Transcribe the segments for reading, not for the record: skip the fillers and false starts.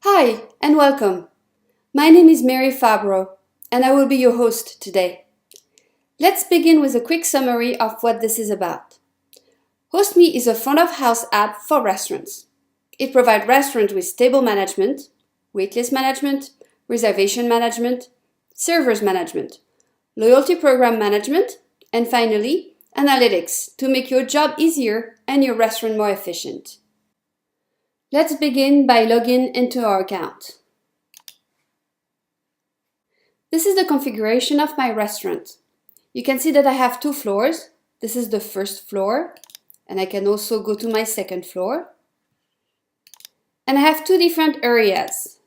Hi and welcome. My name is Mary Fabro and I will be your host today. Let's begin with a quick summary of what this is about. Hostme is a front-of-house app for restaurants. It provides restaurants with table management, waitlist management, reservation management, servers management, loyalty program management, and finally, analytics to make your job easier and your restaurant more efficient. Let's begin by logging into our account. This is the configuration of my restaurant. You can see that I have two floors. This is the first floor, and I can also go to my second floor. And I have two different areas.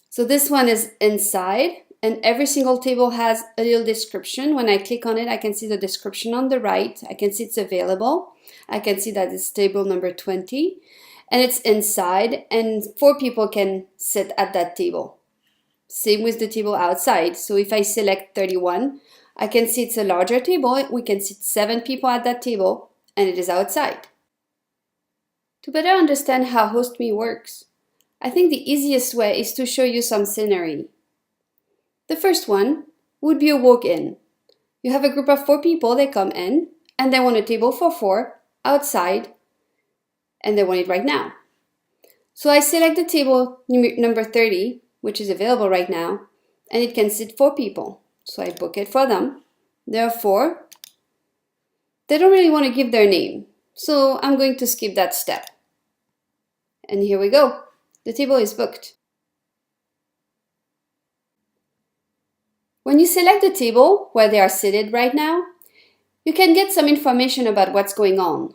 So this one is inside, and every single table has a little description. When I click on it, I can see the description on the right. I can see it's available. I can see that it's table number 20, and it's inside, and 4 people can sit at that table. Same with the table outside. So if I select 31, I can see it's a larger table. We can sit 7 people at that table, and it is outside. To better understand how Hostme works, I think the easiest way is to show you some scenery. The first one would be a walk-in. You have a group of 4 people, they come in, and they want a table for 4 outside, and they want it right now. So I select the table number 30, which is available right now, and it can sit 4 people. So I book it for them. Therefore, they don't really want to give their name, so I'm going to skip that step. And here we go. The table is booked. When you select the table where they are seated right now, you can get some information about what's going on.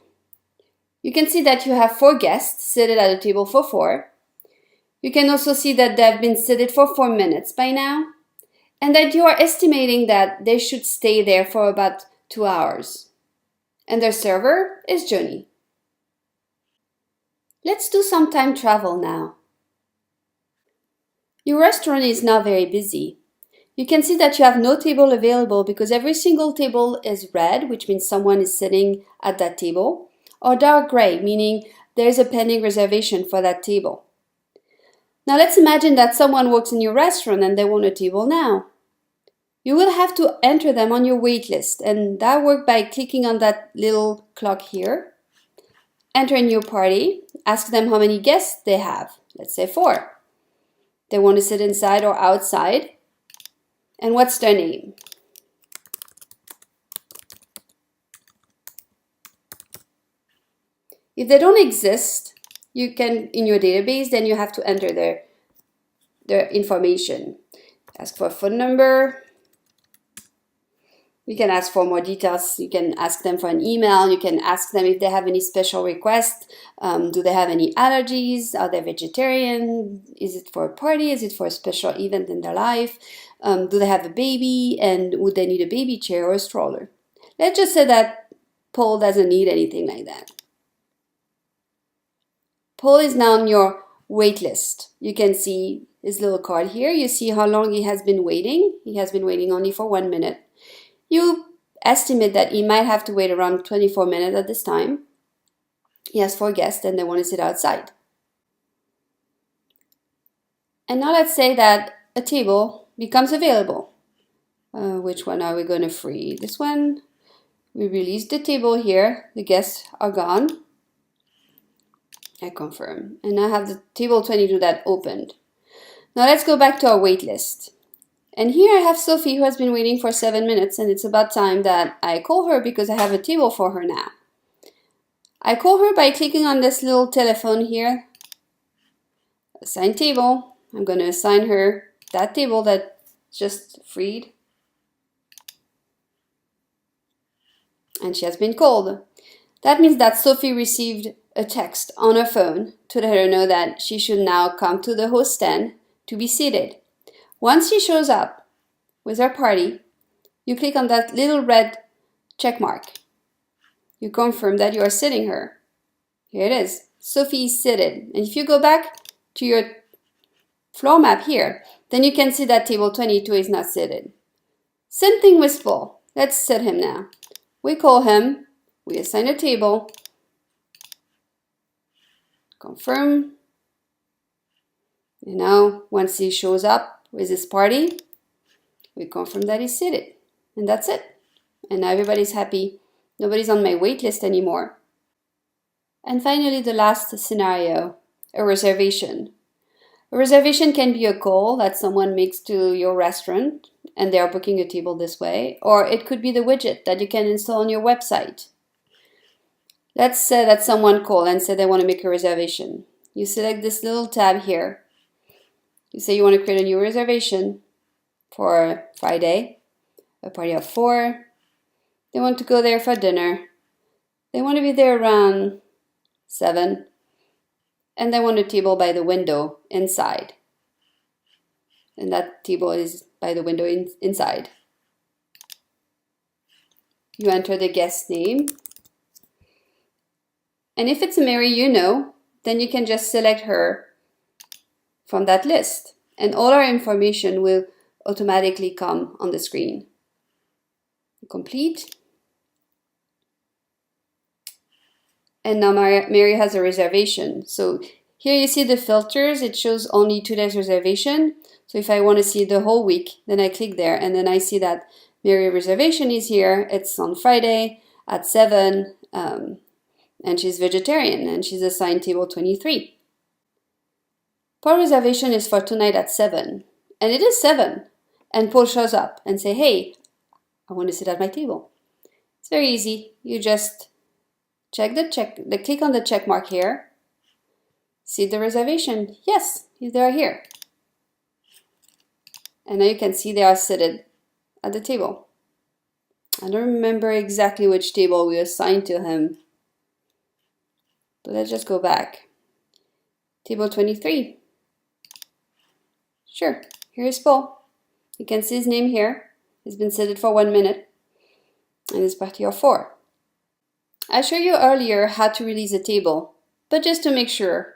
You can see that you have 4 guests seated at a table for 4. You can also see that they've been seated for 4 minutes by now, and that you are estimating that they should stay there for about 2 hours. And their server is Johnny. Let's do some time travel now. Your restaurant is now very busy. You can see that you have no table available because every single table is red, which means someone is sitting at that table, or dark gray, meaning there is a pending reservation for that table. Now let's imagine that someone walks in your restaurant and they want a table now. You will have to enter them on your wait list, and that works by clicking on that little clock here. Enter a new party, ask them how many guests they have, let's say 4. They want to sit inside or outside, and what's their name? If they don't exist, you can in your database, then you have to enter their information. Ask for a phone number. You can ask for more details. You can ask them for an email. You can ask them if they have any special requests. Do they have any allergies? Are they vegetarian? Is it for a party? Is it for a special event in their life? Do they have a baby? And would they need a baby chair or a stroller? Let's just say that Paul doesn't need anything like that. Paul is now on your wait list. You can see his little card here. You see how long he has been waiting. He has been waiting only for 1 minute. You estimate that he might have to wait around 24 minutes at this time. He has 4 guests and they want to sit outside. And now let's say that a table becomes available. Which one are we going to free? This one. We release the table here. The guests are gone. I confirm. And I have the table 22 that opened. Now let's go back to our wait list. And here I have Sophie who has been waiting for 7 minutes, and it's about time that I call her because I have a table for her now. I call her by clicking on this little telephone here. Assign table. I'm going to assign her that table that just freed. And she has been called. That means that Sophie received a text on her phone to let her know that she should now come to the host stand to be seated. Once she shows up with her party, you click on that little red check mark. You confirm that you are sitting her. Here it is. Sophie is seated. And if you go back to your floor map here, then you can see that table 22 is not seated. Same thing with Paul. Let's sit him now. We call him. We assign a table. Confirm. And now, once he shows up with his party, we confirm that he's seated. And that's it. And now everybody's happy. Nobody's on my wait list anymore. And finally, the last scenario, a reservation. A reservation can be a call that someone makes to your restaurant and they are booking a table this way, or it could be the widget that you can install on your website. Let's say that someone called and said they want to make a reservation. You select this little tab here. You say you want to create a new reservation for Friday, a party of 4. They want to go there for dinner. They want to be there around 7. And they want a table by the window inside. And that table is by the window inside. You enter the guest name. And if it's Mary you know, then you can just select her from that list. And all our information will automatically come on the screen. Complete. And now Mary has a reservation. So here you see the filters. It shows only 2 days reservation. So if I want to see the whole week, then I click there and then I see that Mary reservation is here. It's on Friday at 7 and she's vegetarian and she's assigned table 23. Paul reservation is for tonight at 7 and it is 7 and Paul shows up and say, hey, I want to sit at my table. It's very easy. You just click on the check mark here. See the reservation. Yes, they are here. And now you can see they are seated at the table. I don't remember exactly which table we assigned to him. But let's just go back. Table 23. Sure, here is Paul. You can see his name here. He's been seated for 1 minute. And it's party of 4. I showed you earlier how to release a table, but just to make sure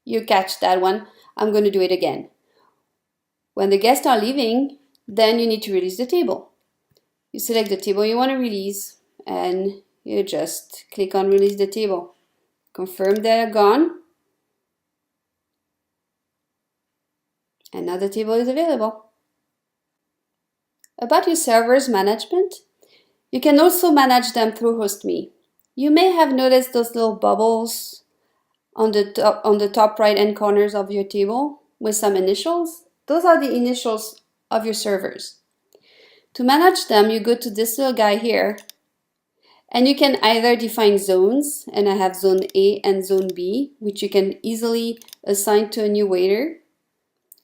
you catch that one, I'm going to do it again. When the guests are leaving, then you need to release the table. You select the table you want to release and you just click on release the table. Confirm they're gone. And now the table is available. About your servers management, you can also manage them through Hostme. You may have noticed those little bubbles on the top right hand corners of your table with some initials. Those are the initials of your servers. To manage them, you go to this little guy here and you can either define zones, and I have zone A and zone B, which you can easily assign to a new waiter.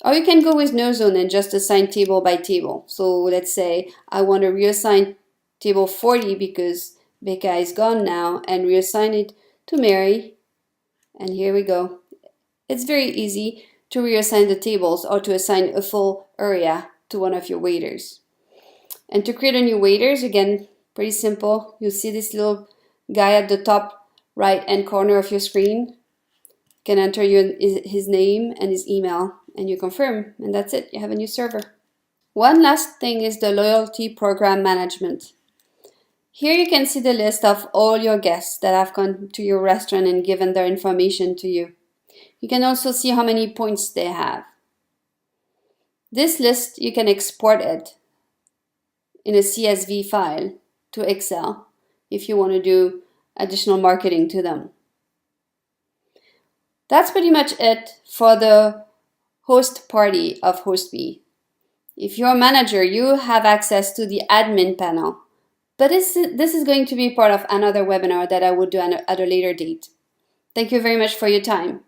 Or you can go with no zone and just assign table by table. So let's say I want to reassign table 40 because Becca is gone now and reassign it to Mary. And here we go. It's very easy to reassign the tables or to assign a full area to one of your waiters. And to create a new waiters, again, pretty simple. You'll see this little guy at the top right hand corner of your screen. You can enter his name and his email and you confirm, and that's it. You have a new server. One last thing is the loyalty program management. Here you can see the list of all your guests that have gone to your restaurant and given their information to you. You can also see how many points they have. This list, you can export it in a CSV file to Excel if you want to do additional marketing to them. That's pretty much it for the host party of Hostme. If you're a manager, you have access to the admin panel. But this is going to be part of another webinar that I will do at a later date. Thank you very much for your time.